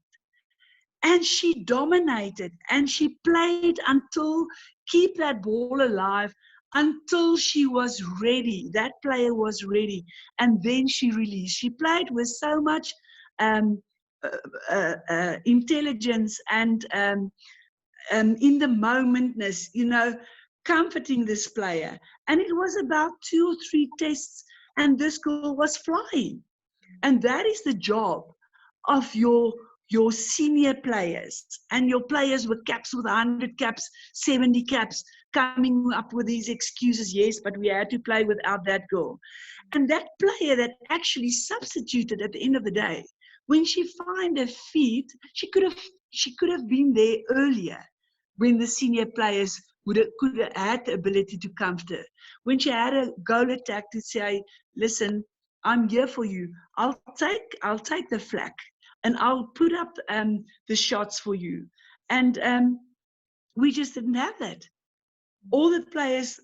And she dominated, and she played until, keep that ball alive, until she was ready. That player was ready. And then she released. She played with so much intelligence and in the momentness, comforting this player. And it was about 2 or 3 tests, and this girl was flying. And that is the job of your senior players, and your players with caps, with 100 caps, 70 caps, coming up with these excuses. Yes, but we had to play without that girl. And that player that actually substituted at the end of the day, when she found her feet, she could have been there earlier, when the senior players could have had the ability to comfort her. When she had a goal attack to say, listen, I'm here for you. I'll take the flak, and I'll put up the shots for you. And we just didn't have that. All the players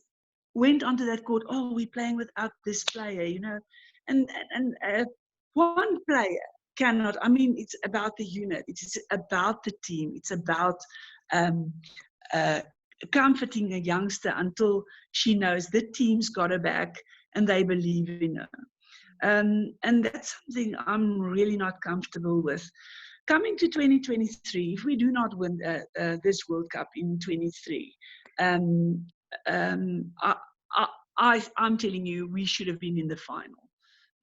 went onto that court, we're playing without this player, And one player cannot, it's about the unit. It's about the team. It's about comforting a youngster until she knows the team's got her back and they believe in her. And that's something I'm really not comfortable with. Coming to 2023, if we do not win this World Cup in 23, I'm telling you, we should have been in the final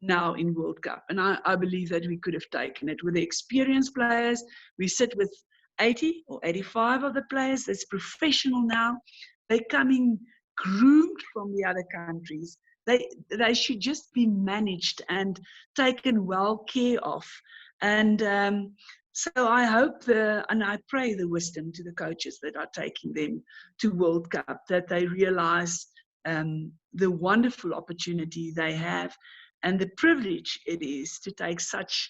now in World Cup. And I believe that we could have taken it with the experienced players. We sit with 80 or 85 of the players that's professional now. They're coming groomed from the other countries. They should just be managed and taken well care of. And so I hope and I pray the wisdom to the coaches that are taking them to World Cup, that they realize the wonderful opportunity they have and the privilege it is to take such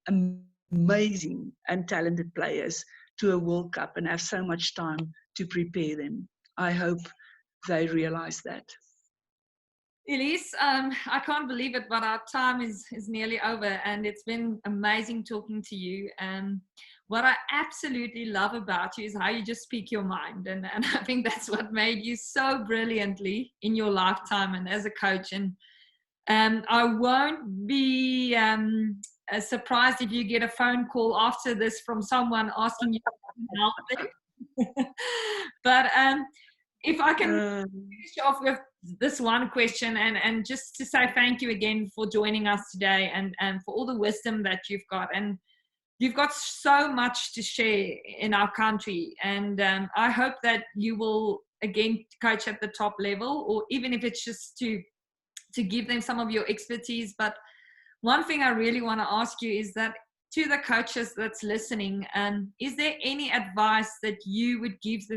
amazing and talented players to a World Cup and have so much time to prepare them. I hope they realize that. Elize, I can't believe it, but our time is nearly over, and it's been amazing talking to you. What I absolutely love about you is how you just speak your mind, and I think that's what made you so brilliantly in your lifetime and as a coach. And I won't be surprised if you get a phone call after this from someone asking you to help them. But if I can finish off with this one question, and just to say thank you again for joining us today, and for all the wisdom that you've got. And you've got so much to share in our country. And I hope that you will again coach at the top level, or even if it's just to give them some of your expertise. But one thing I really want to ask you is that, to the coaches that's listening, is there any advice that you would give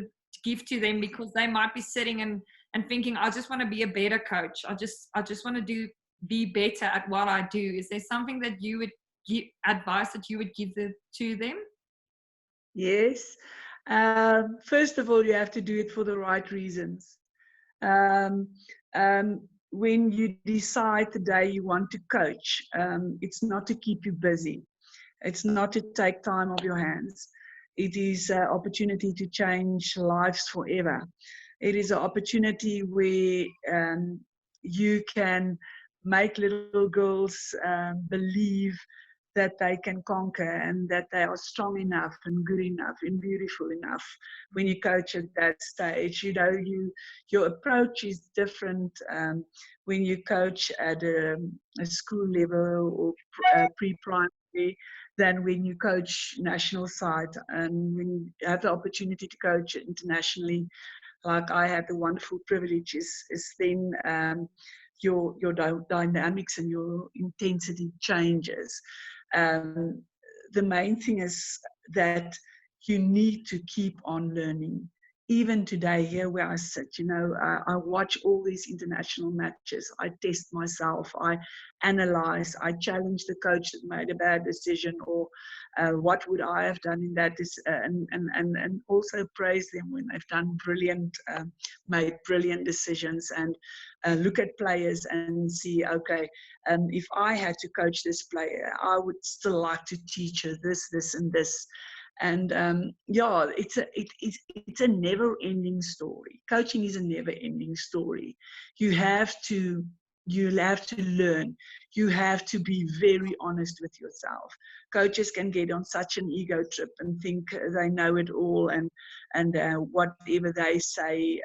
to them, because they might be sitting and thinking, I just want to be a better coach, I just want to be better at what I do? Is there something that you would give advice that you would give to them? Yes. First of all, you have to do it for the right reasons. When you decide the day you want to coach, it's not to keep you busy. It's not to take time off your hands. It is an opportunity to change lives forever. It is an opportunity where you can make little girls believe that they can conquer, and that they are strong enough and good enough and beautiful enough. When you coach at that stage, your approach is different when you coach at a school level or pre-primary than when you coach national side. And when you have the opportunity to coach internationally, like I had the wonderful privilege, is then your dynamics and your intensity changes. The main thing is that you need to keep on learning. Even today, here where I sit, I watch all these international matches. I test myself. I analyze. I challenge the coach that made a bad decision, or what would I have done in that, and also praise them when they've done made brilliant decisions, and look at players and see, okay, if I had to coach this player, I would still like to teach her this, and this. And it's a never-ending story. Coaching is a never-ending story. You'll have to learn. You have to be very honest with yourself. Coaches can get on such an ego trip and think they know it all, and whatever they say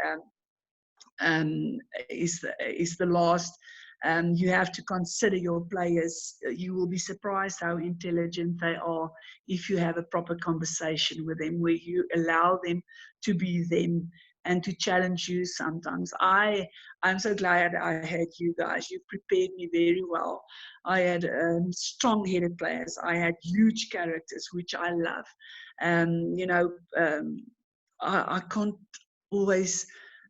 is the last. You have to consider your players. You will be surprised how intelligent they are if you have a proper conversation with them, where you allow them to be them and to challenge you sometimes. I'm so glad I had you guys. You prepared me very well. I had strong-headed players. I had huge characters, which I love. I can't always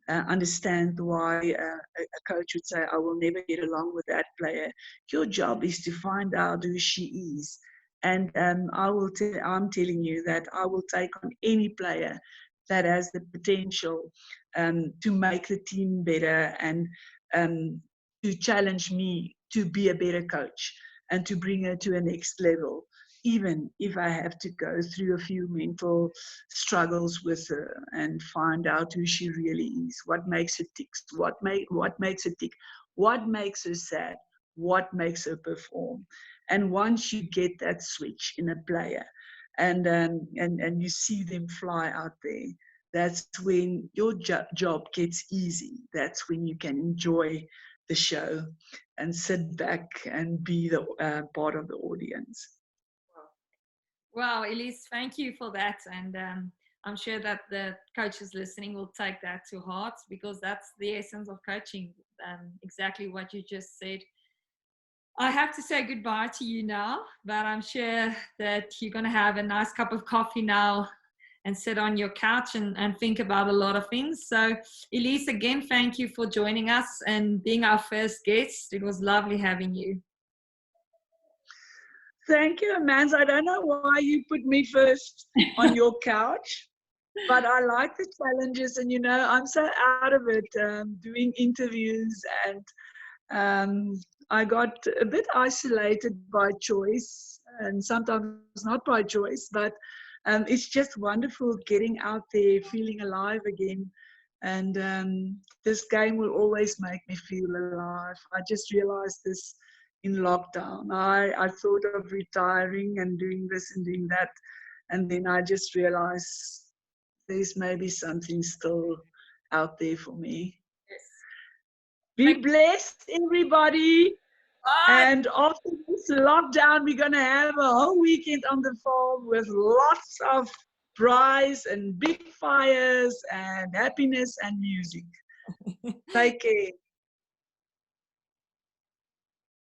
understand why a coach would say, I will never get along with that player. Your job is to find out who she is. And I'm telling you that I will take on any player that has the potential to make the team better, and to challenge me to be a better coach and to bring her to a next level, even if I have to go through a few mental struggles with her and find out who she really is, what makes her tick, what makes her tick, what makes her sad, what makes her perform. And once you get that switch in a player, and you see them fly out there, that's when your job gets easy. That's when you can enjoy the show and sit back and be the part of the audience. Wow, Elize, thank you for that. And I'm sure that the coaches listening will take that to heart, because that's the essence of coaching, exactly what you just said. I have to say goodbye to you now, but I'm sure that you're going to have a nice cup of coffee now and sit on your couch and think about a lot of things. So, Elize, again, thank you for joining us and being our first guest. It was lovely having you. Thank you, Amanda. I don't know why you put me first on your couch, but I like the challenges. And, I'm so out of it doing interviews. And I got a bit isolated by choice, and sometimes not by choice, but it's just wonderful getting out there, feeling alive again. And this game will always make me feel alive. I just realized this in lockdown. I thought of retiring and doing this and doing that. And then I just realized there's maybe something still out there for me. Yes. Be blessed, everybody. Bye. And after this lockdown, we're going to have a whole weekend on the farm with lots of braais and big fires and happiness and music. Take care.